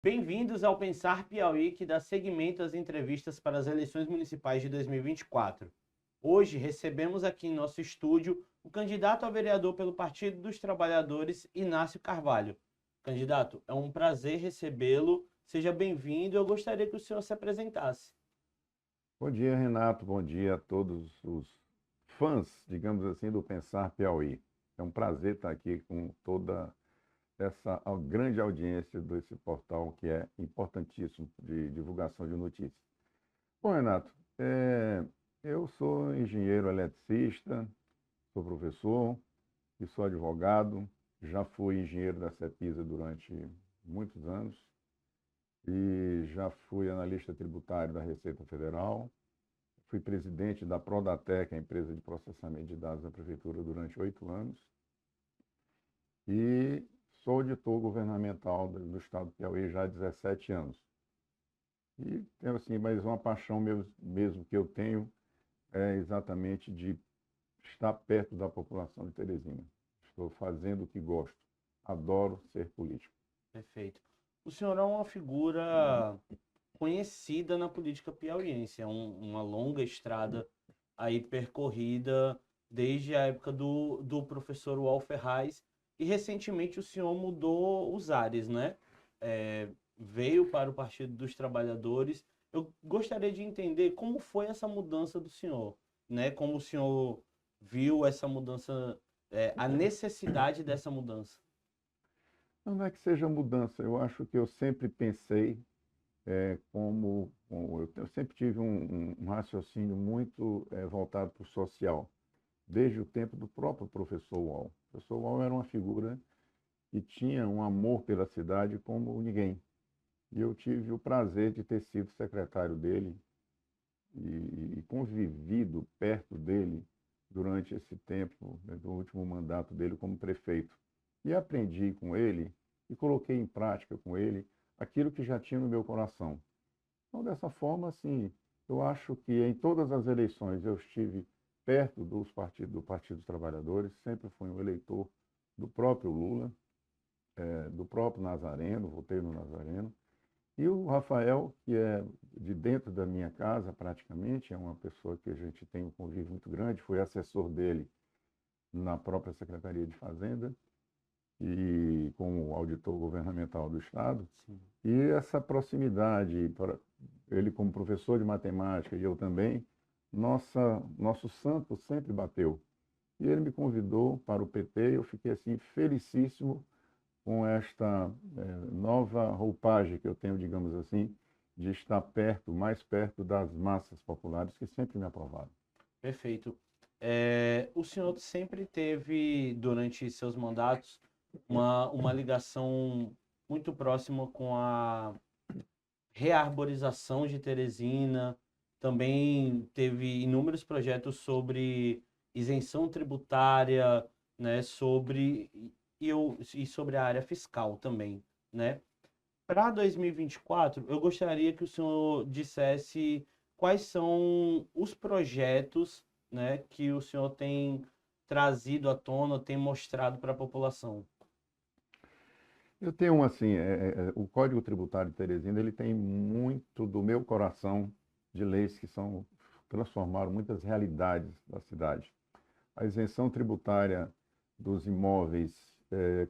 Bem-vindos ao Pensar Piauí, que dá seguimento às entrevistas para as eleições municipais de 2024. Hoje recebemos aqui em nosso estúdio o candidato a vereador pelo Partido dos Trabalhadores, Inácio Carvalho. Candidato, é um prazer recebê-lo. Seja bem-vindo. Eu gostaria que o senhor se apresentasse. Bom dia, Renato. Bom dia a todos os fãs, digamos assim, do Pensar Piauí. É um prazer estar aqui com toda essa grande audiência desse portal que é importantíssimo de divulgação de notícias. Bom, Renato, eu sou engenheiro eletricista, sou professor e sou advogado. Já fui engenheiro da CEPISA durante muitos anos e já fui analista tributário da Receita Federal. Fui presidente da Prodatec, a empresa de processamento de dados da prefeitura, durante 8 anos. E sou auditor governamental do estado do Piauí já há 17 anos. E tenho assim, mas uma paixão mesmo que eu tenho é exatamente de estar perto da população de Teresina. Estou fazendo o que gosto. Adoro ser político. Perfeito. O senhor é uma figura conhecida na política piauiense, uma longa estrada aí percorrida desde a época do professor Walter Reis, e recentemente o senhor mudou os ares, né? Veio para o Partido dos Trabalhadores. Eu gostaria de entender como foi essa mudança do senhor, né? Como o senhor viu essa mudança, a necessidade dessa mudança. Não é que seja mudança, eu acho que eu sempre pensei eu sempre tive um raciocínio muito voltado para o social, desde o tempo do próprio professor Wall. O professor Wall era uma figura que tinha um amor pela cidade como ninguém. E eu tive o prazer de ter sido secretário dele e convivido perto dele durante esse tempo, né, do último mandato dele como prefeito. E aprendi com ele e coloquei em prática com ele aquilo que já tinha no meu coração. Então, dessa forma, assim, eu acho que em todas as eleições eu estive perto do Partido dos Trabalhadores, sempre fui um eleitor do próprio Lula, do próprio Nazareno, votei no Nazareno. E o Rafael, que é de dentro da minha casa, praticamente, é uma pessoa que a gente tem um convívio muito grande, fui assessor dele na própria Secretaria de Fazenda e como auditor governamental do Estado. Sim. E essa proximidade, ele como professor de matemática e eu também, nosso santo sempre bateu. E ele me convidou para o PT e eu fiquei assim felicíssimo com esta nova roupagem que eu tenho, digamos assim, de estar perto, mais perto das massas populares que sempre me aprovaram. Perfeito. O senhor sempre teve, durante seus mandatos, uma ligação muito próxima com a rearborização de Teresina, também teve inúmeros projetos sobre isenção tributária, né, e sobre a área fiscal também, né? Para 2024, eu gostaria que o senhor dissesse quais são os projetos, né, que o senhor tem trazido à tona, tem mostrado para a população. Eu tenho assim, o Código Tributário de Teresina, ele tem muito do meu coração de leis que transformaram muitas realidades da cidade. A isenção tributária dos imóveis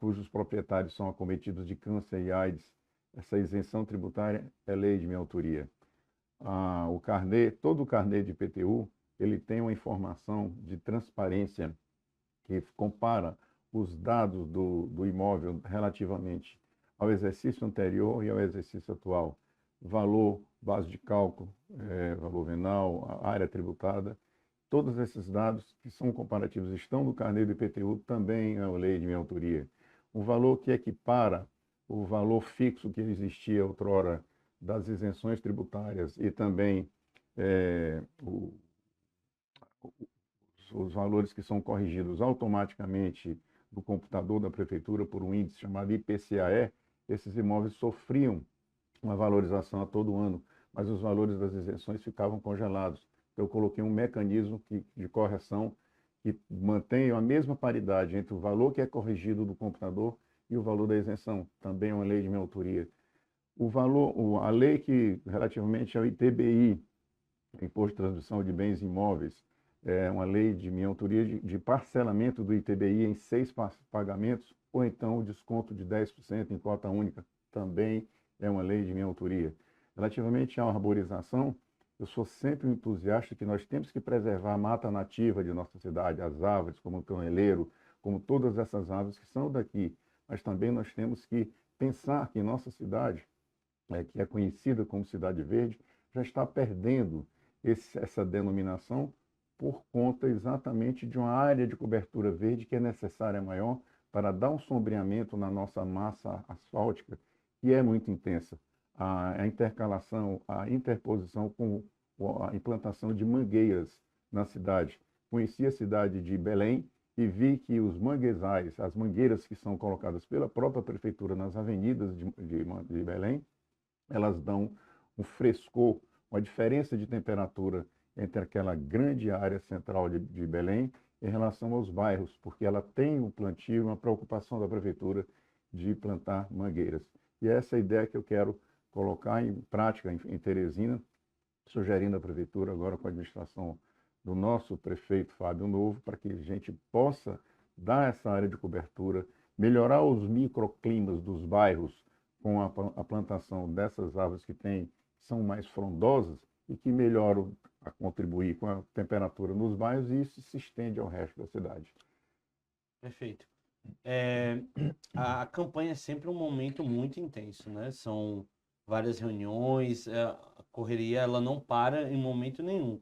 cujos proprietários são acometidos de câncer e AIDS, essa isenção tributária é lei de minha autoria. Todo o carnê de IPTU, ele tem uma informação de transparência que compara os dados do imóvel relativamente ao exercício anterior e ao exercício atual. Valor, base de cálculo, valor venal, a área tributada. Todos esses dados que são comparativos estão no carnê do IPTU, também é uma lei de minha autoria. Um valor que equipara o valor fixo que existia outrora das isenções tributárias e também os valores que são corrigidos automaticamente no computador da prefeitura por um índice chamado IPCAE, esses imóveis sofriam uma valorização a todo ano, mas os valores das isenções ficavam congelados. Eu coloquei um mecanismo de correção que mantém a mesma paridade entre o valor que é corrigido do computador e o valor da isenção. Também é uma lei de minha autoria. O valor, a lei que relativamente ao ITBI, Imposto de Transmissão de Bens Imóveis, é uma lei de minha autoria de parcelamento do ITBI em 6 pagamentos, ou então o desconto de 10% em cota única, também é uma lei de minha autoria. Relativamente à arborização, eu sou sempre um entusiasta que nós temos que preservar a mata nativa de nossa cidade, as árvores, como o caneleiro, como todas essas árvores que são daqui, mas também nós temos que pensar que nossa cidade, que é conhecida como Cidade Verde, já está perdendo essa denominação por conta exatamente de uma área de cobertura verde que é necessária maior para dar um sombreamento na nossa massa asfáltica, que é muito intensa. A intercalação, a interposição com a implantação de mangueiras na cidade. Conheci a cidade de Belém e vi que os manguezais, as mangueiras que são colocadas pela própria prefeitura nas avenidas de Belém, elas dão um frescor, uma diferença de temperatura entre aquela grande área central de Belém em relação aos bairros, porque ela tem um plantio, uma preocupação da prefeitura de plantar mangueiras. E é essa ideia que eu quero colocar em prática em Teresina, sugerindo à prefeitura, agora com a administração do nosso prefeito Fábio Novo, para que a gente possa dar essa área de cobertura, melhorar os microclimas dos bairros com a plantação dessas árvores são mais frondosas e que melhoram a contribuir com a temperatura nos bairros, e isso se estende ao resto da cidade. Perfeito. A campanha é sempre um momento muito intenso, né? São várias reuniões, a correria ela não para em momento nenhum.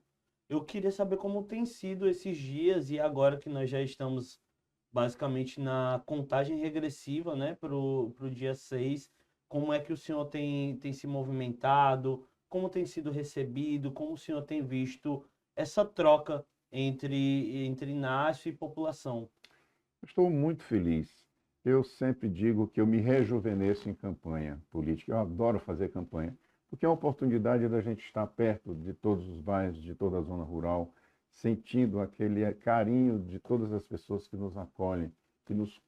Eu queria saber como tem sido esses dias e agora que nós já estamos basicamente na contagem regressiva, né, pro dia 6, como é que o senhor tem se movimentado, como tem sido recebido, como o senhor tem visto essa troca entre Inácio e população? Estou muito feliz. Eu sempre digo que eu me rejuvenesço em campanha política. Eu adoro fazer campanha, porque é uma oportunidade da gente estar perto de todos os bairros, de toda a zona rural, sentindo aquele carinho de todas as pessoas que nos acolhem, que nos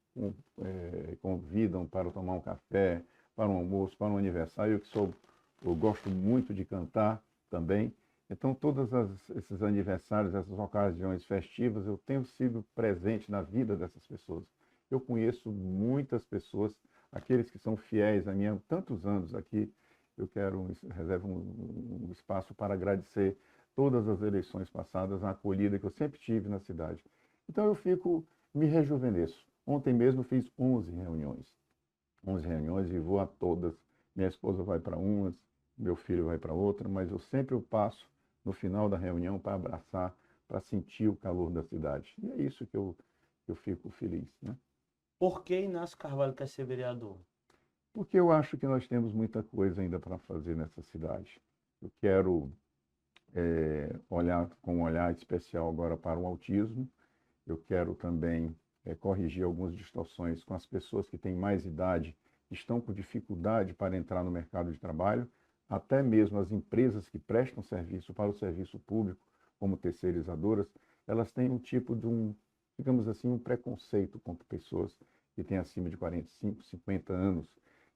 convidam para tomar um café, para um almoço, para um aniversário. Eu gosto muito de cantar também. Então, esses aniversários, essas ocasiões festivas, eu tenho sido presente na vida dessas pessoas. Eu conheço muitas pessoas, aqueles que são fiéis a mim há tantos anos aqui. Reservo um espaço para agradecer todas as eleições passadas, a acolhida que eu sempre tive na cidade. Então, me rejuvenesço. Ontem mesmo fiz 11 reuniões e vou a todas. Minha esposa vai para umas, meu filho vai para outra, mas eu passo no final da reunião para abraçar, para sentir o calor da cidade. E é isso que eu fico feliz, né? Por que Inácio Carvalho quer ser vereador? Porque eu acho que nós temos muita coisa ainda para fazer nessa cidade. Eu quero olhar com um olhar especial agora para o autismo. Eu quero também corrigir algumas distorções com as pessoas que têm mais idade, que estão com dificuldade para entrar no mercado de trabalho, até mesmo as empresas que prestam serviço para o serviço público, como terceirizadoras, elas têm um tipo digamos assim, um preconceito contra pessoas que têm acima de 45, 50 anos.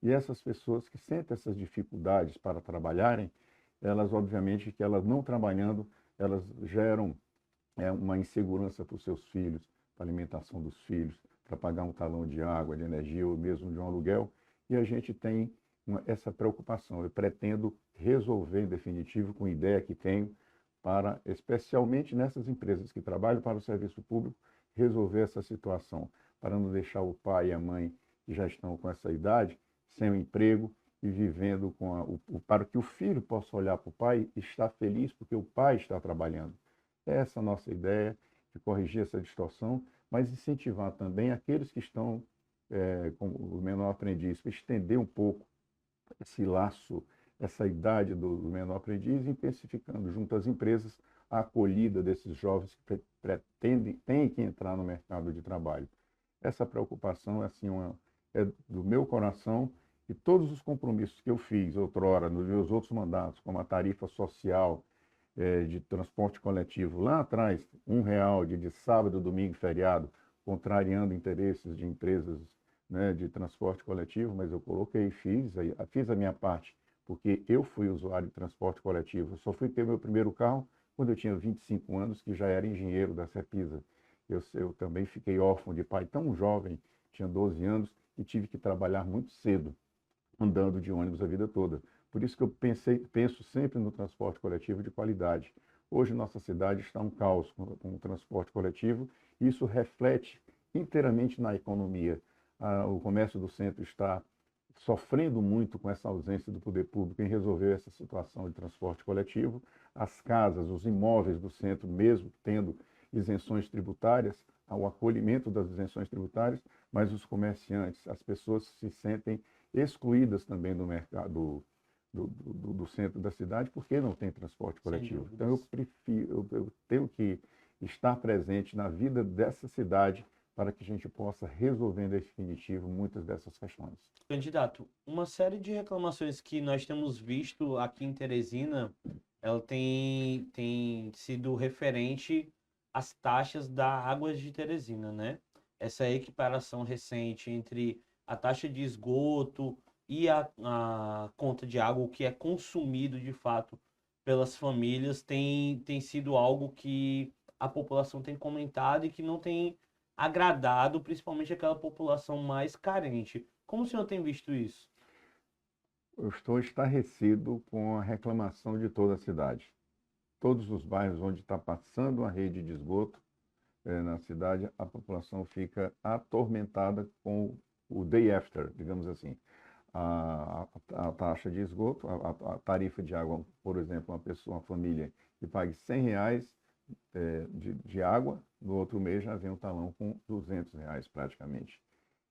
E essas pessoas que sentem essas dificuldades para trabalharem, elas, obviamente, que elas não trabalhando, elas geram uma insegurança para os seus filhos, para a alimentação dos filhos, para pagar um talão de água, de energia ou mesmo de um aluguel. E a gente tem essa preocupação. Eu pretendo resolver, em definitivo, com a ideia que tenho, para, especialmente nessas empresas que trabalham para o serviço público, resolver essa situação, para não deixar o pai e a mãe, que já estão com essa idade, sem um emprego e vivendo para que o filho possa olhar para o pai e estar feliz porque o pai está trabalhando. Essa é a nossa ideia, de corrigir essa distorção, mas incentivar também aqueles que estão com o menor aprendiz, para estender um pouco esse laço, essa idade do menor aprendiz, intensificando junto às empresas a acolhida desses jovens que têm que entrar no mercado de trabalho. Essa preocupação é do meu coração, e todos os compromissos que eu fiz outrora, nos meus outros mandatos, como a tarifa social, de transporte coletivo lá atrás, R$ 1 de sábado, domingo e feriado, contrariando interesses de empresas né, de transporte coletivo, mas eu coloquei, fiz a minha parte, porque eu fui usuário de transporte coletivo. Eu só fui ter meu primeiro carro quando eu tinha 25 anos, que já era engenheiro da Cepisa. Eu também fiquei órfão de pai tão jovem, tinha 12 anos, e tive que trabalhar muito cedo, andando de ônibus a vida toda. Por isso que eu penso sempre no transporte coletivo de qualidade. Hoje, nossa cidade está um caos com o transporte coletivo, e isso reflete inteiramente na economia. O comércio do centro está sofrendo muito com essa ausência do poder público em resolver essa situação de transporte coletivo. As casas, os imóveis do centro, mesmo tendo isenções tributárias, ao acolhimento das isenções tributárias, mas os comerciantes, as pessoas se sentem excluídas também do mercado, do centro da cidade, porque não tem transporte coletivo. Então, eu tenho que estar presente na vida dessa cidade para que a gente possa resolver em definitivo muitas dessas questões. Candidato, uma série de reclamações que nós temos visto aqui em Teresina, ela tem sido referente às taxas da Águas de Teresina, né? Essa equiparação recente entre a taxa de esgoto e a conta de água, o que é consumido de fato pelas famílias, tem sido algo que a população tem comentado e que não tem agradado, principalmente aquela população mais carente. Como o senhor tem visto isso? Eu estou estarrecido com a reclamação de toda a cidade. Todos os bairros onde está passando a rede de esgoto na cidade, a população fica atormentada com o day after, digamos assim. A taxa de esgoto, a tarifa de água, por exemplo, uma família que pague R$ 100 de água, no outro mês já vem um talão com R$ 200 praticamente.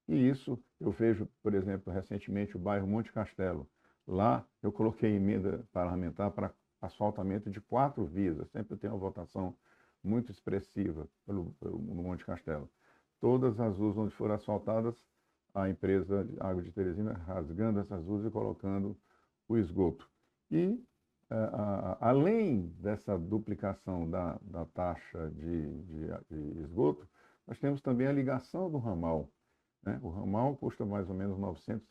E isso eu vejo, por exemplo, recentemente o bairro Monte Castelo. Lá eu coloquei emenda parlamentar para asfaltamento de 4 vias. Eu sempre tenho uma votação muito expressiva no Monte Castelo. Todas as ruas onde foram asfaltadas, a empresa de Água de Teresina rasgando essas ruas e colocando o esgoto. E, além dessa duplicação da taxa de esgoto, nós temos também a ligação do ramal, né? O ramal custa mais ou menos R$ 900.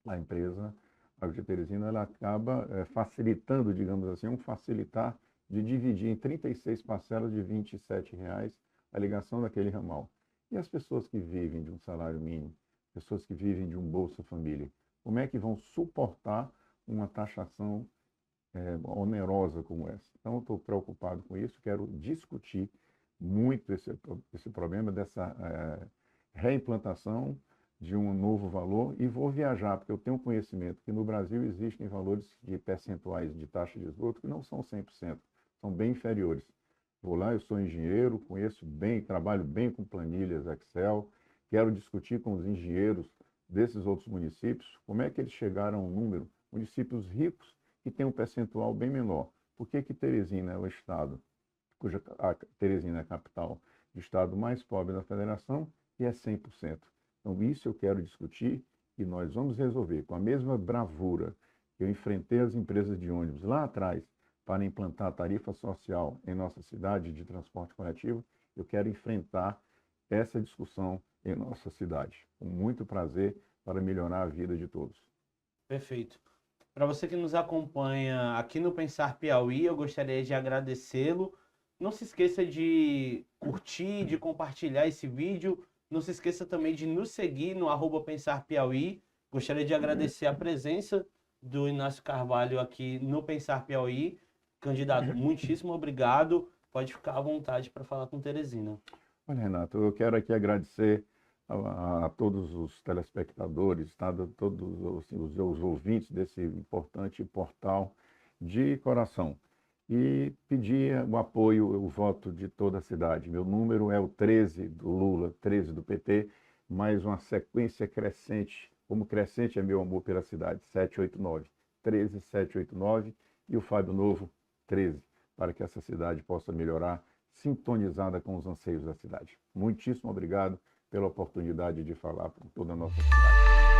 A empresa Água de Teresina ela acaba facilitando, digamos assim, facilitar de dividir em 36 parcelas de R$ 27 a ligação daquele ramal. E as pessoas que vivem de um salário mínimo, pessoas que vivem de um Bolsa Família, como é que vão suportar uma taxação onerosa como essa? Então, eu estou preocupado com isso, quero discutir muito esse problema dessa reimplantação de um novo valor e vou viajar, porque eu tenho conhecimento que no Brasil existem valores de percentuais de taxa de esgoto que não são 100%, são bem inferiores. Vou lá, eu sou engenheiro, conheço bem, trabalho bem com planilhas Excel, quero discutir com os engenheiros desses outros municípios como é que eles chegaram a um número, municípios ricos que têm um percentual bem menor. Por que que Teresina é o estado, Teresina é a capital do estado mais pobre da federação e é 100%? Então, isso eu quero discutir e nós vamos resolver com a mesma bravura que eu enfrentei as empresas de ônibus lá atrás para implantar a tarifa social em nossa cidade de transporte coletivo. Eu quero enfrentar essa discussão em nossa cidade, com muito prazer, para melhorar a vida de todos. Perfeito. Para você que nos acompanha aqui no Pensar Piauí, eu gostaria de agradecê-lo. Não se esqueça de curtir, de compartilhar esse vídeo. Não se esqueça também de nos seguir no @Pensar Piauí. Gostaria de agradecer a presença do Inácio Carvalho aqui no Pensar Piauí. Candidato, muitíssimo obrigado. Pode ficar à vontade para falar com Teresina. Olha, Renato, eu quero aqui agradecer a todos os telespectadores, tá? Todos os ouvintes desse importante portal de coração. E pedir o apoio, o voto de toda a cidade. Meu número é o 13 do Lula, 13 do PT, mais uma sequência crescente, como crescente é meu amor pela cidade, 789. 13, 789 e o Fábio Novo, 13, para que essa cidade possa melhorar, sintonizada com os anseios da cidade. Muitíssimo obrigado pela oportunidade de falar por toda a nossa cidade.